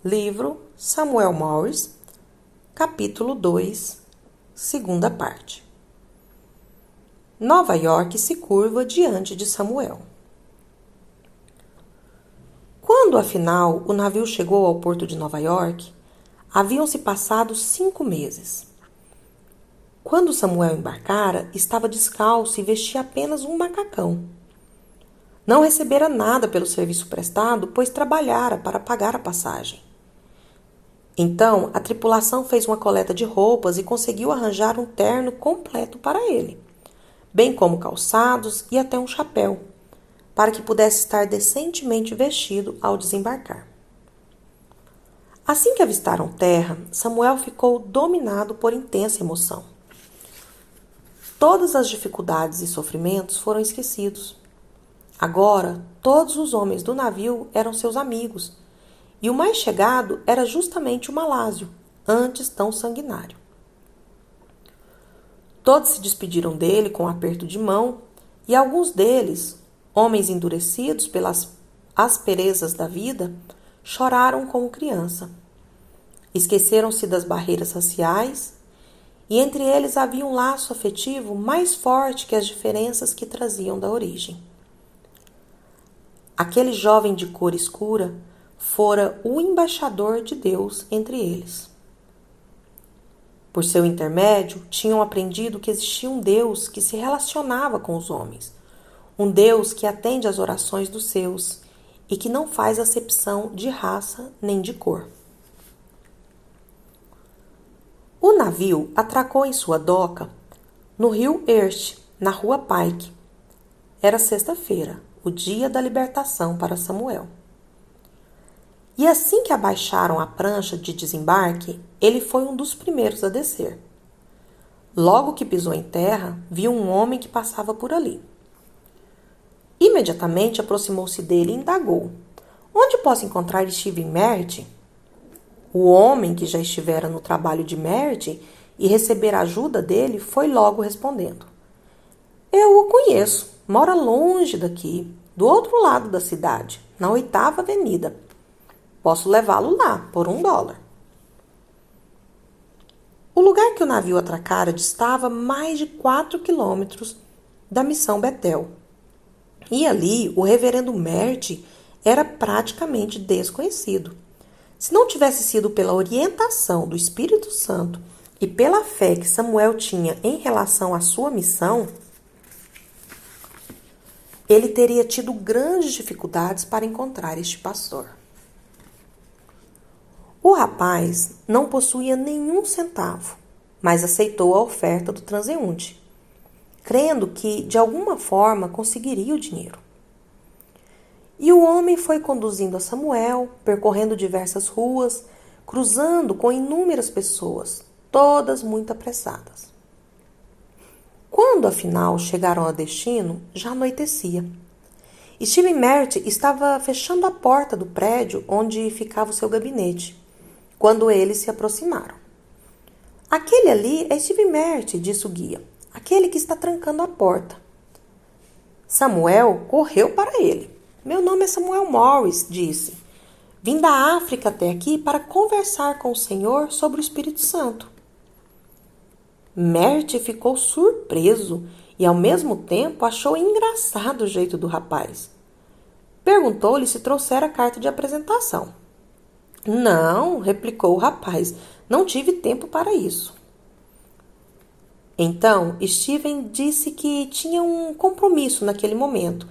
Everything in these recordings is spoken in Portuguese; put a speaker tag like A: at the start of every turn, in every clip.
A: Livro Samuel Morris, capítulo 2, segunda parte. Nova York se curva diante de Samuel. Quando, afinal, o navio chegou ao porto de Nova York, haviam-se passado 5 meses. Quando Samuel embarcara, estava descalço e vestia apenas um macacão. Não recebera nada pelo serviço prestado, pois trabalhara para pagar a passagem. Então, a tripulação fez uma coleta de roupas e conseguiu arranjar um terno completo para ele, bem como calçados e até um chapéu, para que pudesse estar decentemente vestido ao desembarcar. Assim que avistaram terra, Samuel ficou dominado por intensa emoção. Todas as dificuldades e sofrimentos foram esquecidos. Agora, todos os homens do navio eram seus amigos, e o mais chegado era justamente o Malásio, antes tão sanguinário. Todos se despediram dele com um aperto de mão, e alguns deles, homens endurecidos pelas asperezas da vida, choraram como criança. Esqueceram-se das barreiras raciais, e entre eles havia um laço afetivo mais forte que as diferenças que traziam da origem. Aquele jovem de cor escura fora o embaixador de Deus entre eles. Por seu intermédio, tinham aprendido que existia um Deus que se relacionava com os homens, um Deus que atende às orações dos seus e que não faz acepção de raça nem de cor. O navio atracou em sua doca no rio Earth, na rua Pike. Era sexta-feira, o dia da libertação para Samuel. E assim que abaixaram a prancha de desembarque, ele foi um dos primeiros a descer. Logo que pisou em terra, viu um homem que passava por ali. Imediatamente aproximou-se dele e indagou: "Onde posso encontrar Stephen Merritt?" O homem, que já estivera no trabalho de Merritt e recebera ajuda dele, foi logo respondendo: "Eu o conheço. Mora longe daqui, do outro lado da cidade, na 8ª Avenida. Posso levá-lo lá, por $1. O lugar que o navio atracara distava mais de 4 quilômetros da missão Betel. E ali, o reverendo Merritt era praticamente desconhecido. Se não tivesse sido pela orientação do Espírito Santo e pela fé que Samuel tinha em relação à sua missão, ele teria tido grandes dificuldades para encontrar este pastor. O rapaz não possuía nenhum centavo, mas aceitou a oferta do transeunte, crendo que, de alguma forma, conseguiria o dinheiro. E o homem foi conduzindo a Samuel, percorrendo diversas ruas, cruzando com inúmeras pessoas, todas muito apressadas. Quando, afinal, chegaram a destino, já anoitecia. Stephen Merritt estava fechando a porta do prédio onde ficava o seu gabinete, quando eles se aproximaram. "Aquele ali é Stephen Merritt", disse o guia, "aquele que está trancando a porta." Samuel correu para ele. "Meu nome é Samuel Morris", disse. "Vim da África até aqui para conversar com o Senhor sobre o Espírito Santo." Merritt ficou surpreso e, ao mesmo tempo, achou engraçado o jeito do rapaz. Perguntou-lhe se trouxera a carta de apresentação. "Não", replicou o rapaz, "não tive tempo para isso." Então, Stephen disse que tinha um compromisso naquele momento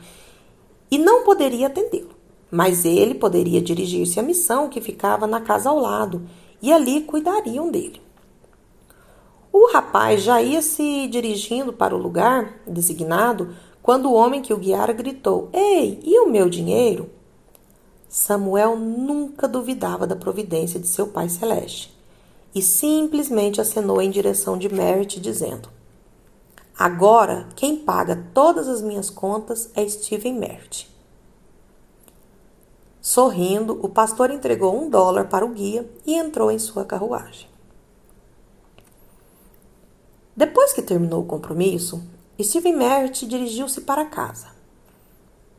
A: e não poderia atendê-lo, mas ele poderia dirigir-se à missão que ficava na casa ao lado e ali cuidariam dele. O rapaz já ia se dirigindo para o lugar designado quando o homem que o guiara gritou: "Ei, e o meu dinheiro?" Samuel nunca duvidava da providência de seu Pai Celeste e simplesmente acenou em direção de Merritt, dizendo: "Agora, quem paga todas as minhas contas é Stephen Merritt." Sorrindo, o pastor entregou $1 para o guia e entrou em sua carruagem. Depois que terminou o compromisso, Stephen Merritt dirigiu-se para casa.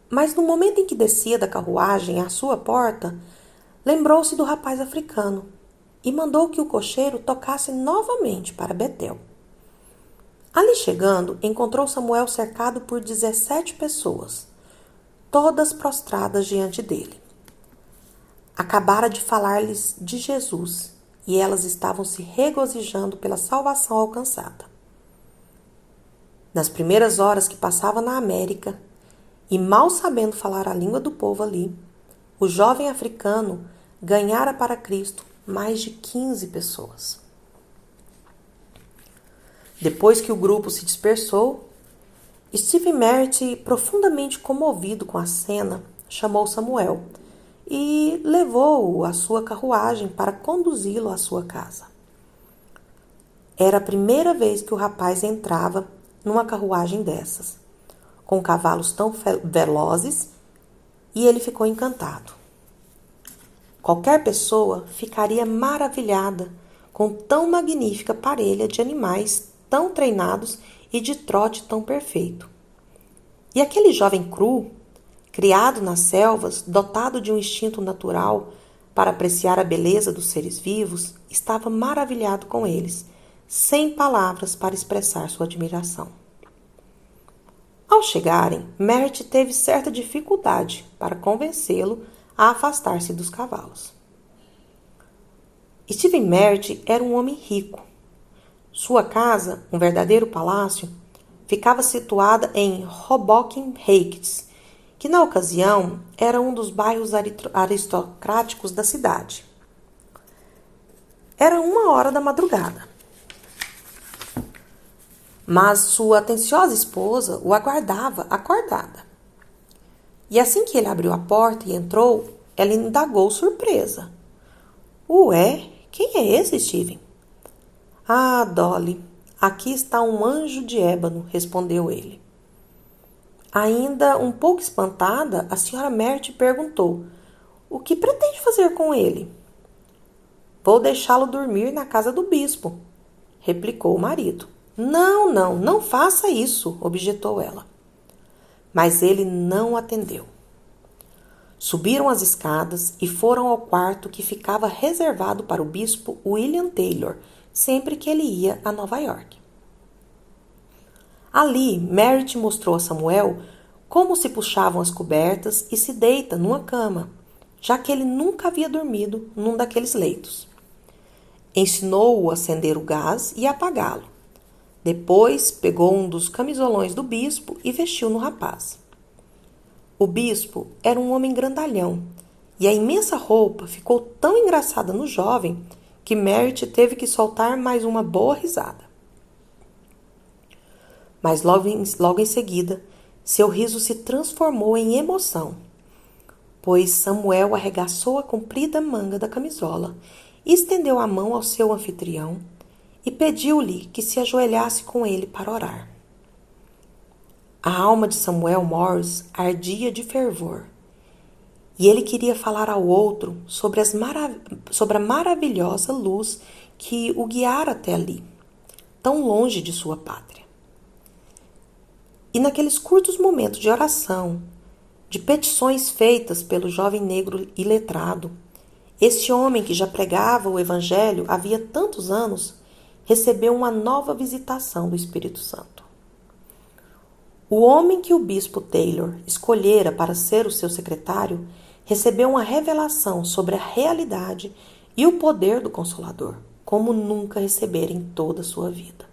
A: Mas no momento em que descia da carruagem à sua porta, lembrou-se do rapaz africano e mandou que o cocheiro tocasse novamente para Betel. Ali chegando, encontrou Samuel cercado por 17 pessoas, todas prostradas diante dele. Acabara de falar-lhes de Jesus e elas estavam se regozijando pela salvação alcançada. Nas primeiras horas que passava na América, e mal sabendo falar a língua do povo ali, o jovem africano ganhara para Cristo mais de 15 pessoas. Depois que o grupo se dispersou, Stephen Merritt, profundamente comovido com a cena, chamou Samuel e levou-o à sua carruagem para conduzi-lo à sua casa. Era a primeira vez que o rapaz entrava numa carruagem dessas, com cavalos tão velozes, e ele ficou encantado. Qualquer pessoa ficaria maravilhada com tão magnífica parelha de animais tão treinados e de trote tão perfeito. E aquele jovem cru, criado nas selvas, dotado de um instinto natural para apreciar a beleza dos seres vivos, estava maravilhado com eles, sem palavras para expressar sua admiração. Ao chegarem, Merritt teve certa dificuldade para convencê-lo a afastar-se dos cavalos. Stephen Merritt era um homem rico. Sua casa, um verdadeiro palácio, ficava situada em Hoboken Heights, que na ocasião era um dos bairros aristocráticos da cidade. Era 1 hora da madrugada. Mas sua atenciosa esposa o aguardava acordada. E assim que ele abriu a porta e entrou, ela indagou surpresa. Ué, quem é esse, Stephen? Ah, Dolly, aqui está um anjo de ébano, respondeu ele. Ainda um pouco espantada, a senhora Merritt perguntou: o que pretende fazer com ele? Vou deixá-lo dormir na casa do bispo, replicou o marido. Não faça isso, objetou ela. Mas ele não atendeu. Subiram as escadas e foram ao quarto que ficava reservado para o bispo William Taylor, sempre que ele ia a Nova York. Ali, Merritt mostrou a Samuel como se puxavam as cobertas e se deita numa cama, já que ele nunca havia dormido num daqueles leitos. Ensinou-o a acender o gás e a apagá-lo. Depois, pegou um dos camisolões do bispo e vestiu no rapaz. O bispo era um homem grandalhão, e a imensa roupa ficou tão engraçada no jovem que Merritt teve que soltar mais uma boa risada. Mas logo em seguida, seu riso se transformou em emoção, pois Samuel arregaçou a comprida manga da camisola, estendeu a mão ao seu anfitrião e pediu-lhe que se ajoelhasse com ele para orar. A alma de Samuel Morse ardia de fervor, e ele queria falar ao outro sobre a maravilhosa luz que o guiara até ali, tão longe de sua pátria. E naqueles curtos momentos de oração, de petições feitas pelo jovem negro iletrado, esse homem que já pregava o evangelho havia tantos anos, recebeu uma nova visitação do Espírito Santo. O homem que o bispo Taylor escolhera para ser o seu secretário recebeu uma revelação sobre a realidade e o poder do Consolador, como nunca recebera em toda a sua vida.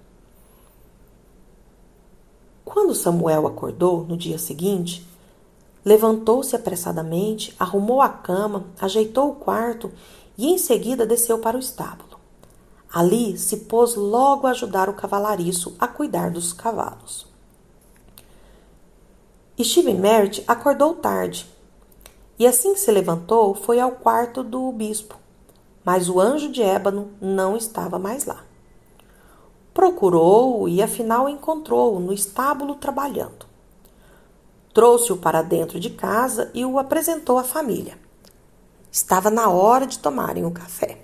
A: Quando Samuel acordou no dia seguinte, levantou-se apressadamente, arrumou a cama, ajeitou o quarto e em seguida desceu para o estábulo. Ali se pôs logo a ajudar o cavalariço a cuidar dos cavalos. Stephen Merritt acordou tarde e assim que se levantou foi ao quarto do bispo, mas o anjo de ébano não estava mais lá. Procurou-o e afinal encontrou-o no estábulo trabalhando. Trouxe-o para dentro de casa e o apresentou à família. Estava na hora de tomarem o café.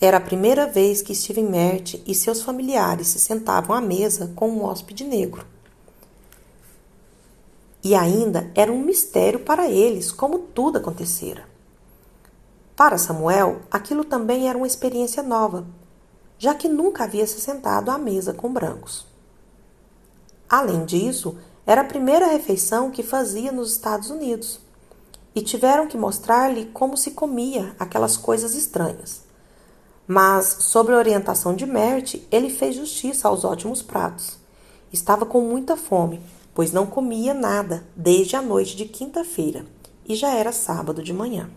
A: Era a primeira vez que Stephen Merritt e seus familiares se sentavam à mesa com um hóspede negro. E ainda era um mistério para eles como tudo acontecera. Para Samuel, aquilo também era uma experiência nova, já que nunca havia se sentado à mesa com brancos. Além disso, era a primeira refeição que fazia nos Estados Unidos, e tiveram que mostrar-lhe como se comia aquelas coisas estranhas. Mas, sob a orientação de Mert, ele fez justiça aos ótimos pratos. Estava com muita fome, pois não comia nada desde a noite de quinta-feira, e já era sábado de manhã.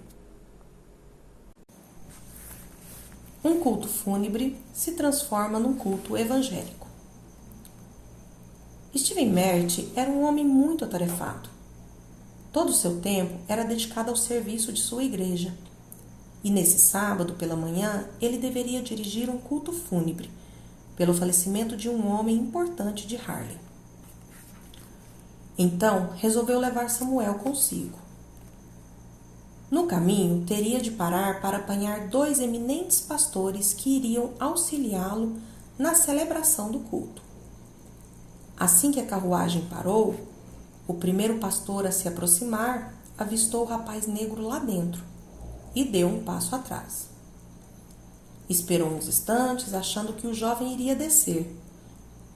A: Um culto fúnebre se transforma num culto evangélico. Stephen Mert era um homem muito atarefado. Todo o seu tempo era dedicado ao serviço de sua igreja. E nesse sábado, pela manhã, ele deveria dirigir um culto fúnebre pelo falecimento de um homem importante de Harlem. Então, resolveu levar Samuel consigo. No caminho, teria de parar para apanhar 2 eminentes pastores que iriam auxiliá-lo na celebração do culto. Assim que a carruagem parou, o primeiro pastor a se aproximar avistou o rapaz negro lá dentro e deu um passo atrás. Esperou uns instantes, achando que o jovem iria descer,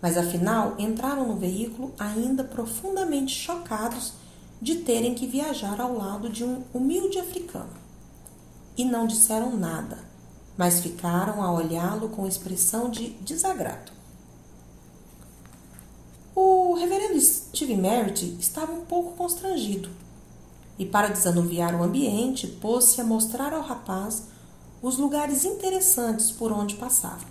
A: mas afinal entraram no veículo ainda profundamente chocados de terem que viajar ao lado de um humilde africano. E não disseram nada, mas ficaram a olhá-lo com expressão de desagrado. O reverendo Stephen Mert estava um pouco constrangido e, para desanuviar o ambiente, pôs-se a mostrar ao rapaz os lugares interessantes por onde passava.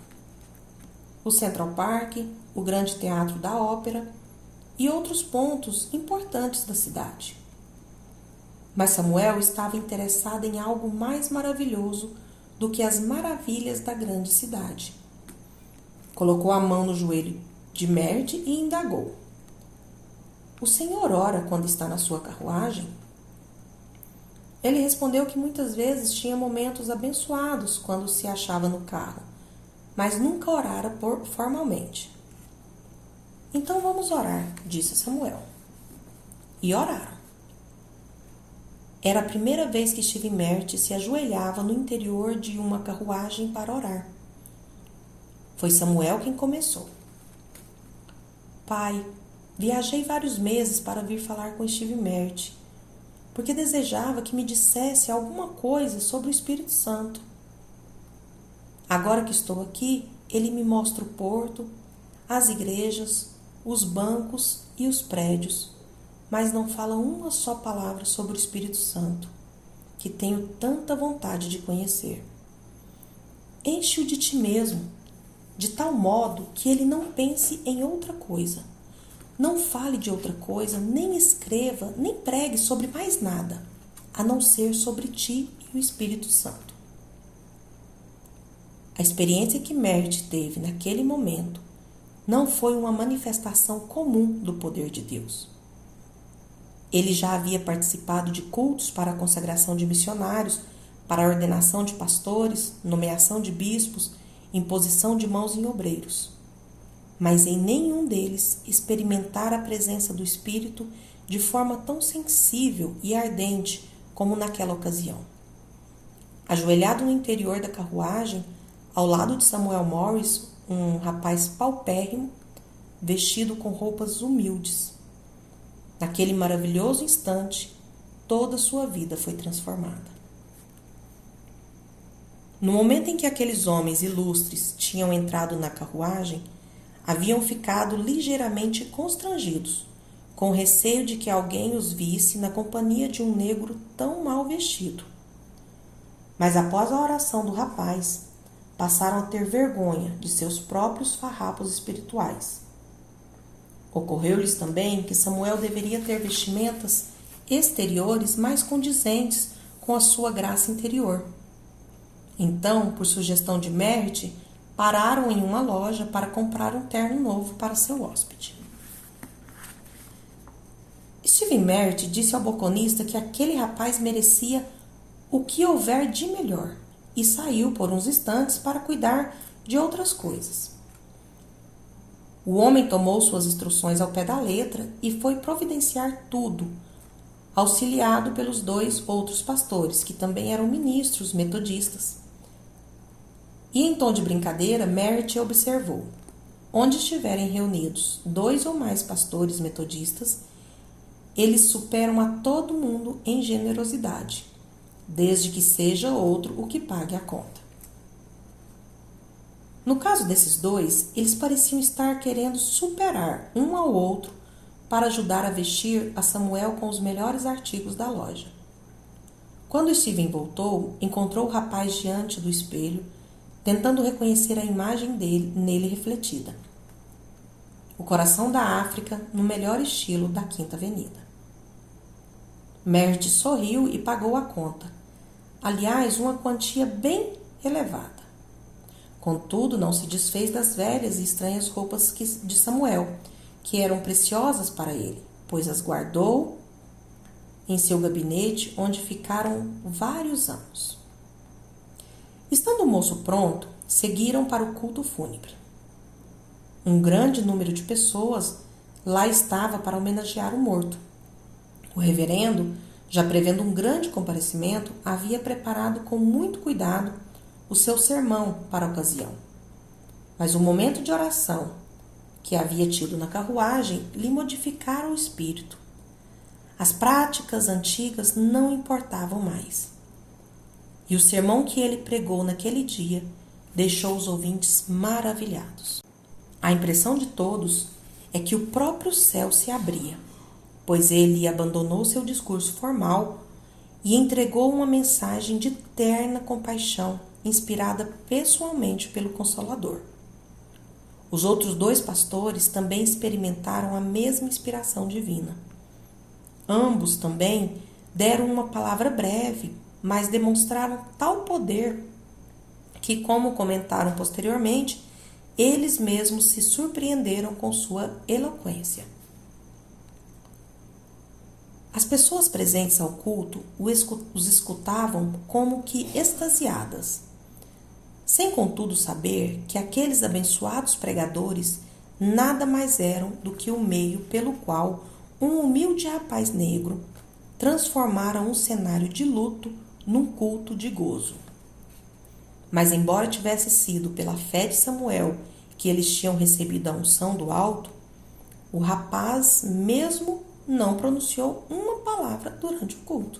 A: O Central Park, o Grande Teatro da Ópera e outros pontos importantes da cidade. Mas Samuel estava interessado em algo mais maravilhoso do que as maravilhas da grande cidade. Colocou a mão no joelho de Mert e indagou: "O senhor ora quando está na sua carruagem?" Ele respondeu que muitas vezes tinha momentos abençoados quando se achava no carro, mas nunca orara formalmente. "Então vamos orar", disse Samuel. E oraram. Era a primeira vez que Stephen Mert se ajoelhava no interior de uma carruagem para orar. Foi Samuel quem começou. "Pai, viajei vários meses para vir falar com Stephen Mert, porque desejava que me dissesse alguma coisa sobre o Espírito Santo. Agora que estou aqui, ele me mostra o porto, as igrejas, os bancos e os prédios, mas não fala uma só palavra sobre o Espírito Santo, que tenho tanta vontade de conhecer. Enche-o de ti mesmo, de tal modo que ele não pense em outra coisa. Não fale de outra coisa, nem escreva, nem pregue sobre mais nada, a não ser sobre ti e o Espírito Santo." A experiência que Mert teve naquele momento não foi uma manifestação comum do poder de Deus. Ele já havia participado de cultos para a consagração de missionários, para a ordenação de pastores, nomeação de bispos, imposição de mãos em obreiros. Mas em nenhum deles experimentara a presença do Espírito de forma tão sensível e ardente como naquela ocasião. Ajoelhado no interior da carruagem, ao lado de Samuel Morris, um rapaz paupérrimo, vestido com roupas humildes. Naquele maravilhoso instante, toda a sua vida foi transformada. No momento em que aqueles homens ilustres tinham entrado na carruagem, haviam ficado ligeiramente constrangidos, com receio de que alguém os visse na companhia de um negro tão mal vestido. Mas após a oração do rapaz, passaram a ter vergonha de seus próprios farrapos espirituais. Ocorreu-lhes também que Samuel deveria ter vestimentas exteriores mais condizentes com a sua graça interior. Então, por sugestão de Mert, pararam em uma loja para comprar um terno novo para seu hóspede. Stephen Mert disse ao balconista que aquele rapaz merecia o que houver de melhor e saiu por uns instantes para cuidar de outras coisas. O homem tomou suas instruções ao pé da letra e foi providenciar tudo, auxiliado pelos 2 outros pastores, que também eram ministros metodistas. E em tom de brincadeira, Merritt observou: onde estiverem reunidos 2 ou mais pastores metodistas, eles superam a todo mundo em generosidade, desde que seja outro o que pague a conta. No caso desses 2, eles pareciam estar querendo superar um ao outro para ajudar a vestir a Samuel com os melhores artigos da loja. Quando Steven voltou, encontrou o rapaz diante do espelho, tentando reconhecer a imagem dele nele refletida. O coração da África no melhor estilo da Quinta Avenida. Merritt sorriu e pagou a conta. Aliás, uma quantia bem elevada. Contudo, não se desfez das velhas e estranhas roupas de Samuel, que eram preciosas para ele, pois as guardou em seu gabinete, onde ficaram vários anos. Estando o moço pronto, seguiram para o culto fúnebre. Um grande número de pessoas lá estava para homenagear o morto. O reverendo, já prevendo um grande comparecimento, havia preparado com muito cuidado o seu sermão para a ocasião. Mas o momento de oração que havia tido na carruagem lhe modificara o espírito. As práticas antigas não importavam mais. E o sermão que ele pregou naquele dia deixou os ouvintes maravilhados. A impressão de todos é que o próprio céu se abria, pois ele abandonou seu discurso formal e entregou uma mensagem de terna compaixão, inspirada pessoalmente pelo Consolador. Os outros 2 pastores também experimentaram a mesma inspiração divina. Ambos também deram uma palavra breve, mas demonstraram tal poder que, como comentaram posteriormente, eles mesmos se surpreenderam com sua eloquência. As pessoas presentes ao culto os escutavam como que extasiadas, sem contudo saber que aqueles abençoados pregadores nada mais eram do que o meio pelo qual um humilde rapaz negro transformara um cenário de luto num culto de gozo. Mas embora tivesse sido pela fé de Samuel que eles tinham recebido a unção do alto, o rapaz mesmo não pronunciou uma palavra durante o culto.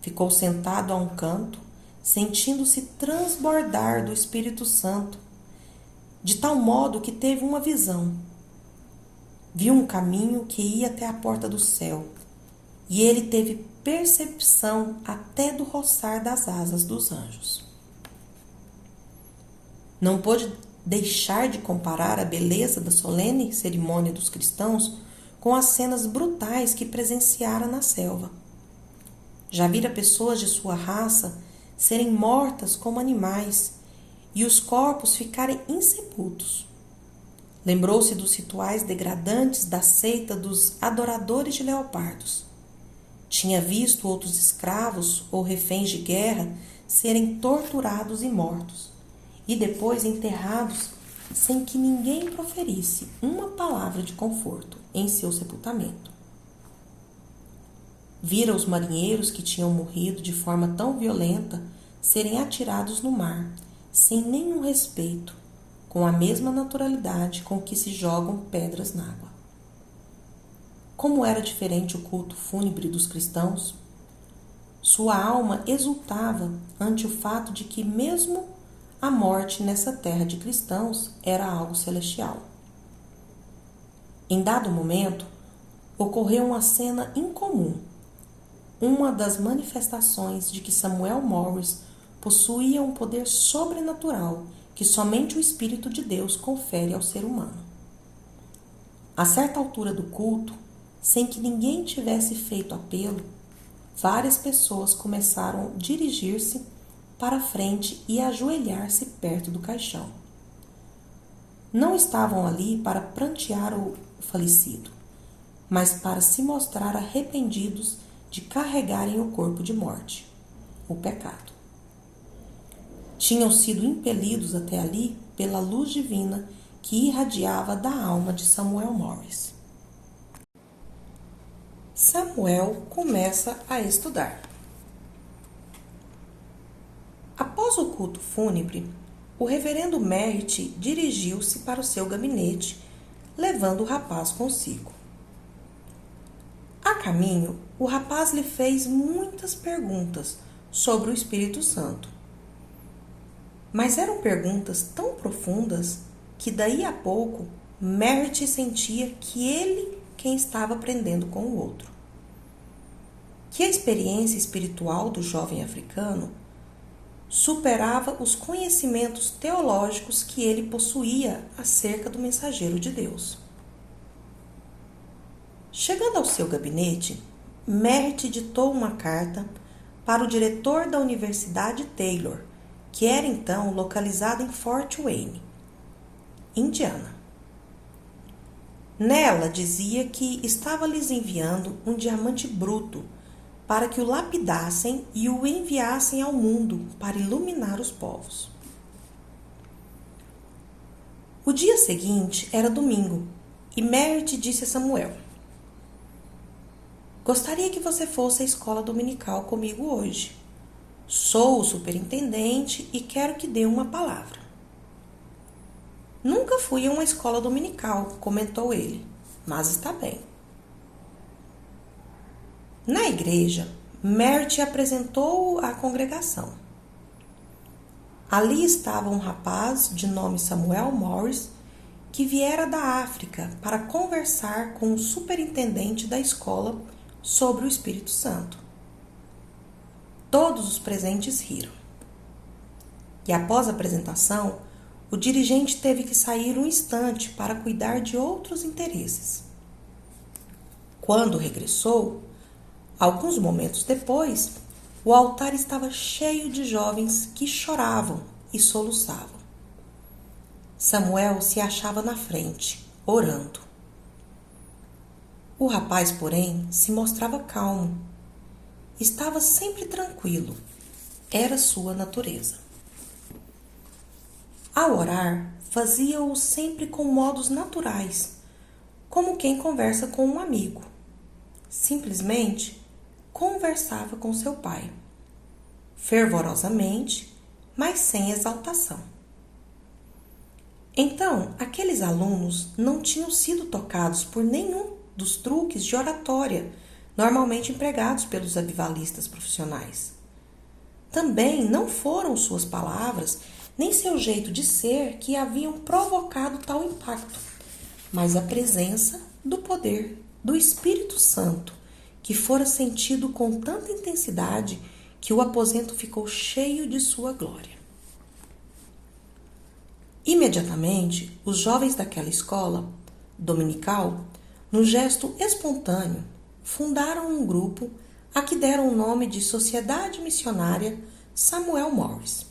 A: Ficou sentado a um canto, sentindo-se transbordar do Espírito Santo, de tal modo que teve uma visão. Viu um caminho que ia até a porta do céu, e ele teve percepção até do roçar das asas dos anjos. Não pôde deixar de comparar a beleza da solene cerimônia dos cristãos com as cenas brutais que presenciara na selva. Já vira pessoas de sua raça serem mortas como animais e os corpos ficarem insepultos. Lembrou-se dos rituais degradantes da seita dos adoradores de leopardos. Tinha visto outros escravos ou reféns de guerra serem torturados e mortos, e depois enterrados sem que ninguém proferisse uma palavra de conforto em seu sepultamento. Vira os marinheiros que tinham morrido de forma tão violenta serem atirados no mar, sem nenhum respeito, com a mesma naturalidade com que se jogam pedras na água. Como era diferente o culto fúnebre dos cristãos? Sua alma exultava ante o fato de que mesmo a morte nessa terra de cristãos era algo celestial. Em dado momento, ocorreu uma cena incomum, uma das manifestações de que Samuel Morris possuía um poder sobrenatural que somente o Espírito de Deus confere ao ser humano. A certa altura do culto, sem que ninguém tivesse feito apelo, várias pessoas começaram a dirigir-se para a frente e ajoelhar-se perto do caixão. Não estavam ali para prantear o falecido, mas para se mostrar arrependidos de carregarem o corpo de morte, o pecado. Tinham sido impelidos até ali pela luz divina que irradiava da alma de Samuel Morris. Samuel começa a estudar. Após o culto fúnebre, o reverendo Merritt dirigiu-se para o seu gabinete, levando o rapaz consigo. A caminho, o rapaz lhe fez muitas perguntas sobre o Espírito Santo. Mas eram perguntas tão profundas que daí a pouco Merritt sentia que ele quem estava aprendendo com o outro. Que a experiência espiritual do jovem africano superava os conhecimentos teológicos que ele possuía acerca do mensageiro de Deus. Chegando ao seu gabinete, Merritt ditou uma carta para o diretor da Universidade Taylor, que era então localizada em Fort Wayne, Indiana. Nela dizia que estava lhes enviando um diamante bruto para que o lapidassem e o enviassem ao mundo para iluminar os povos. O dia seguinte era domingo e Merritt disse a Samuel: "Gostaria que você fosse à escola dominical comigo hoje. Sou o superintendente e quero que dê uma palavra." "Nunca fui a uma escola dominical", comentou ele, "mas está bem." Na igreja, Merritt apresentou-o à congregação. Ali estava um rapaz de nome Samuel Morris, que viera da África para conversar com o superintendente da escola sobre o Espírito Santo. Todos os presentes riram. E após a apresentação, o dirigente teve que sair um instante para cuidar de outros interesses. Quando regressou, alguns momentos depois, o altar estava cheio de jovens que choravam e soluçavam. Samuel se achava na frente, orando. O rapaz, porém, se mostrava calmo. Estava sempre tranquilo. Era sua natureza. Ao orar, fazia-o sempre com modos naturais, como quem conversa com um amigo. Simplesmente conversava com seu pai, fervorosamente, mas sem exaltação. Então, aqueles alunos não tinham sido tocados por nenhum dos truques de oratória normalmente empregados pelos avivalistas profissionais. Também não foram suas palavras nem seu jeito de ser que haviam provocado tal impacto, mas a presença do poder do Espírito Santo, que fora sentido com tanta intensidade que o aposento ficou cheio de sua glória. Imediatamente, os jovens daquela escola dominical, num gesto espontâneo, fundaram um grupo a que deram o nome de Sociedade Missionária Samuel Morris.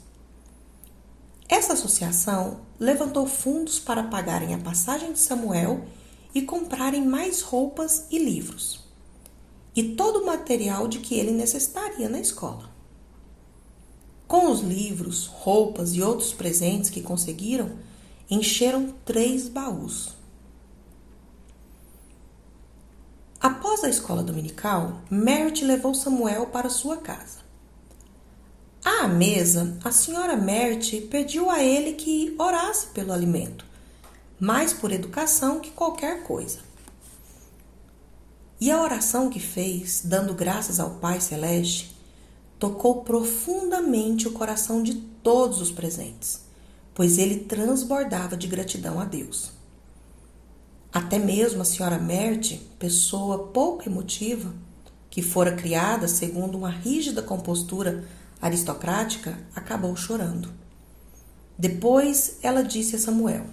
A: Essa associação levantou fundos para pagarem a passagem de Samuel e comprarem mais roupas e livros, e todo o material de que ele necessitaria na escola. Com os livros, roupas e outros presentes que conseguiram, encheram 3 baús. Após a escola dominical, Merritt levou Samuel para sua casa. À mesa, a senhora Merritt pediu a ele que orasse pelo alimento, mais por educação que qualquer coisa. E a oração que fez, dando graças ao Pai Celeste, tocou profundamente o coração de todos os presentes, pois ele transbordava de gratidão a Deus. Até mesmo a senhora Merritt, pessoa pouco emotiva, que fora criada segundo uma rígida compostura aristocrática, acabou chorando. Depois ela disse a Samuel: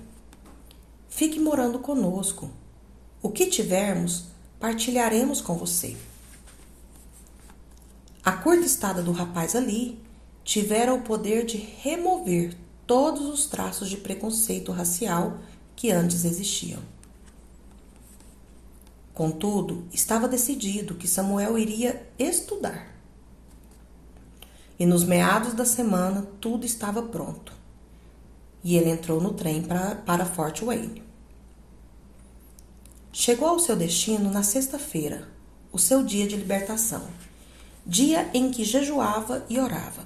A: "Fique morando conosco. O que tivermos, partilharemos com você." A curta estada do rapaz ali tivera o poder de remover todos os traços de preconceito racial que antes existiam. Contudo, estava decidido que Samuel iria estudar. E nos meados da semana tudo estava pronto. E ele entrou no trem para Fort Wayne. Chegou ao seu destino na sexta-feira, o o seu dia de libertação, dia em que jejuava e orava.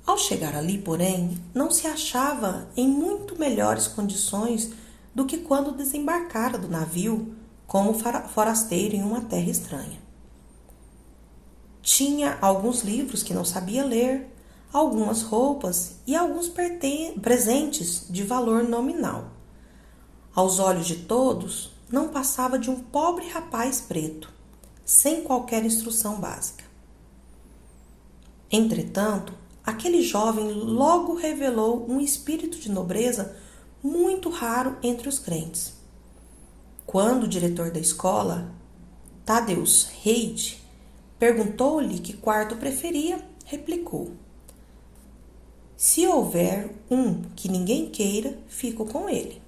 A: Ao chegar ali, porém, não se achava em muito melhores condições do que quando desembarcara do navio como forasteiro em uma terra estranha. Tinha alguns livros que não sabia ler, algumas roupas e alguns presentes de valor nominal. Aos olhos de todos, não passava de um pobre rapaz preto, sem qualquer instrução básica. Entretanto, aquele jovem logo revelou um espírito de nobreza muito raro entre os crentes. Quando o diretor da escola, Thaddeus Reid, perguntou-lhe que quarto preferia, replicou: "Se houver um que ninguém queira, fico com ele."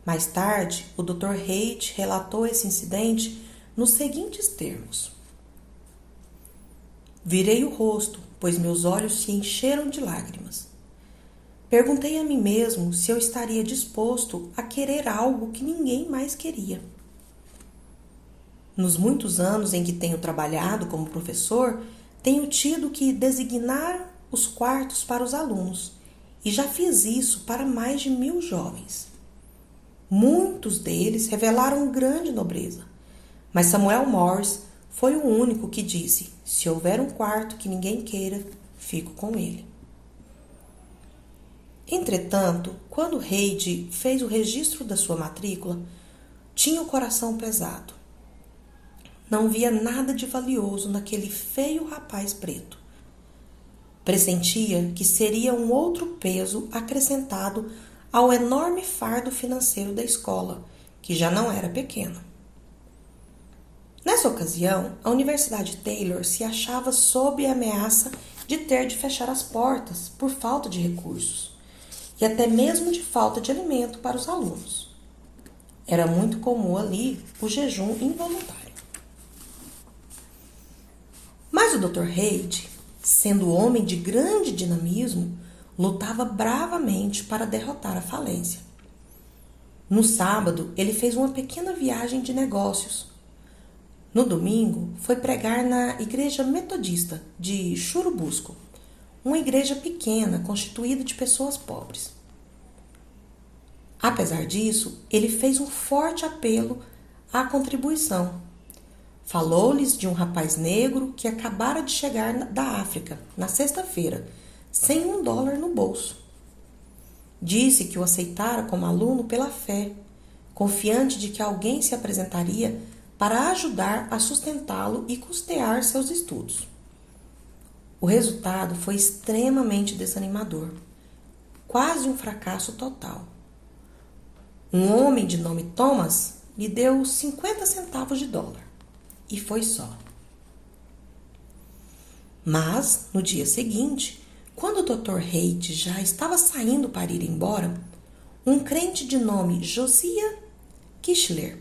A: Mais tarde, o Dr. Reid relatou esse incidente nos seguintes termos: "Virei o rosto, pois meus olhos se encheram de lágrimas. Perguntei a mim mesmo se eu estaria disposto a querer algo que ninguém mais queria. Nos muitos anos em que tenho trabalhado como professor, tenho tido que designar os quartos para os alunos e já fiz isso para mais de 1.000 jovens. Muitos deles revelaram grande nobreza, mas Samuel Morse foi o único que disse: se houver um quarto que ninguém queira, fico com ele." Entretanto, quando Reid fez o registro da sua matrícula, tinha o coração pesado. Não via nada de valioso naquele feio rapaz preto. Pressentia que seria um outro peso acrescentado ao enorme fardo financeiro da escola, que já não era pequeno. Nessa ocasião, a Universidade Taylor se achava sob a ameaça de ter de fechar as portas por falta de recursos e até mesmo de falta de alimento para os alunos. Era muito comum ali o jejum involuntário. Mas o Dr. Reid, sendo homem de grande dinamismo, lutava bravamente para derrotar a falência. No sábado, ele fez uma pequena viagem de negócios. No domingo, foi pregar na Igreja Metodista de Churubusco, uma igreja pequena constituída de pessoas pobres. Apesar disso, ele fez um forte apelo à contribuição. Falou-lhes de um rapaz negro que acabara de chegar da África, na sexta-feira, sem $1 no bolso. Disse que o aceitara como aluno pela fé, confiante de que alguém se apresentaria para ajudar a sustentá-lo e custear seus estudos. O resultado foi extremamente desanimador, quase um fracasso total. Um homem de nome Thomas lhe deu 50 centavos de dólar, e foi só. Mas, no dia seguinte, quando o Dr. Reid já estava saindo para ir embora, um crente de nome Josiah Kishler,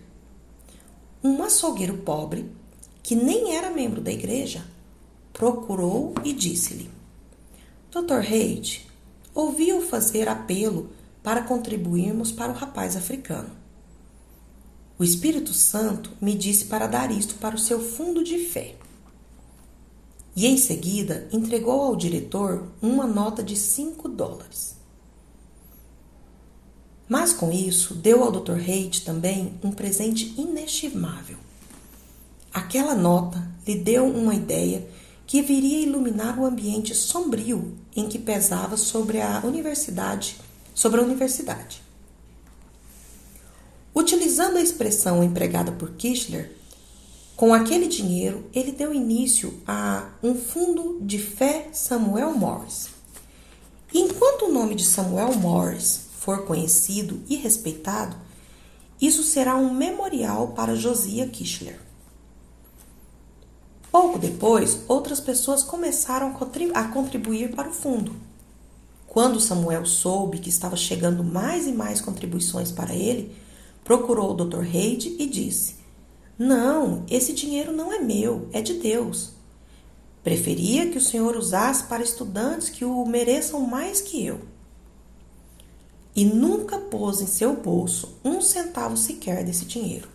A: um açougueiro pobre, que nem era membro da igreja, procurou e disse-lhe: "Dr. Reid, ouvi-o fazer apelo para contribuirmos para o rapaz africano. O Espírito Santo me disse para dar isto para o seu fundo de fé." E em seguida entregou ao diretor uma nota de $5. Mas com isso deu ao Dr. Reid também um presente inestimável. Aquela nota lhe deu uma ideia que viria iluminar o ambiente sombrio em que pesava sobre a universidade. Utilizando a expressão empregada por Kishler, com aquele dinheiro ele deu início a um fundo de fé Samuel Morse. E enquanto o nome de Samuel Morse for conhecido e respeitado, isso será um memorial para Josiah Kishler. Pouco depois, outras pessoas começaram a contribuir para o fundo. Quando Samuel soube que estava chegando mais e mais contribuições para ele, procurou o Dr. Reid e disse: "Não, esse dinheiro não é meu, é de Deus. Preferia que o senhor usasse para estudantes que o mereçam mais que eu." E nunca pôs em seu bolso 1 centavo sequer desse dinheiro.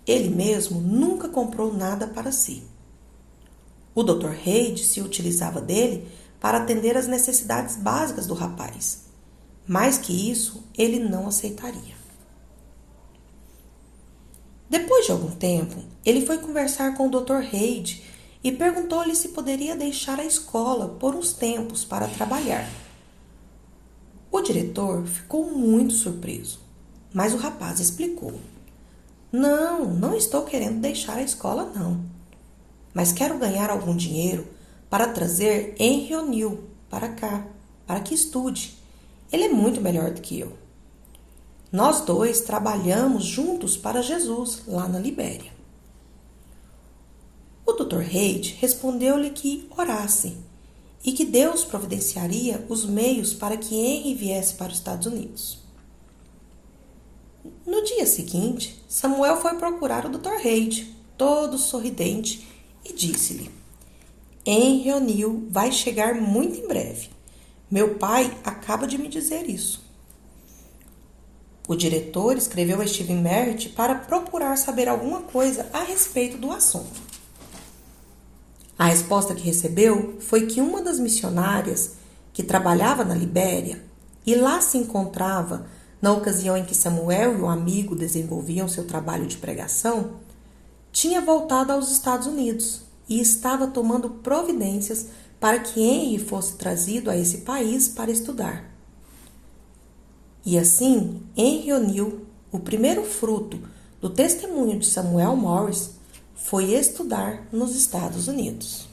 A: Ele mesmo nunca comprou nada para si. O Dr. Reid se utilizava dele para atender às necessidades básicas do rapaz. Mais que isso, ele não aceitaria. Depois de algum tempo, ele foi conversar com o Dr. Reid e perguntou-lhe se poderia deixar a escola por uns tempos para trabalhar. O diretor ficou muito surpreso, mas o rapaz explicou: Não estou querendo deixar a escola não, mas quero ganhar algum dinheiro para trazer Henry O'Neill para cá, para que estude. Ele é muito melhor do que eu. Nós dois trabalhamos juntos para Jesus lá na Libéria. O Dr. Reid respondeu-lhe que orasse e que Deus providenciaria os meios para que Henry viesse para os Estados Unidos. No dia seguinte, Samuel foi procurar o Dr. Reid, todo sorridente, e disse-lhe: Henry O'Neill vai chegar muito em breve. Meu pai acaba de me dizer isso. O diretor escreveu a Stephen Merritt para procurar saber alguma coisa a respeito do assunto. A resposta que recebeu foi que uma das missionárias que trabalhava na Libéria e lá se encontrava na ocasião em que Samuel e o amigo desenvolviam seu trabalho de pregação, tinha voltado aos Estados Unidos e estava tomando providências para que Henry fosse trazido a esse país para estudar. E assim, Henry O'Neill, o primeiro fruto do testemunho de Samuel Morris, foi estudar nos Estados Unidos.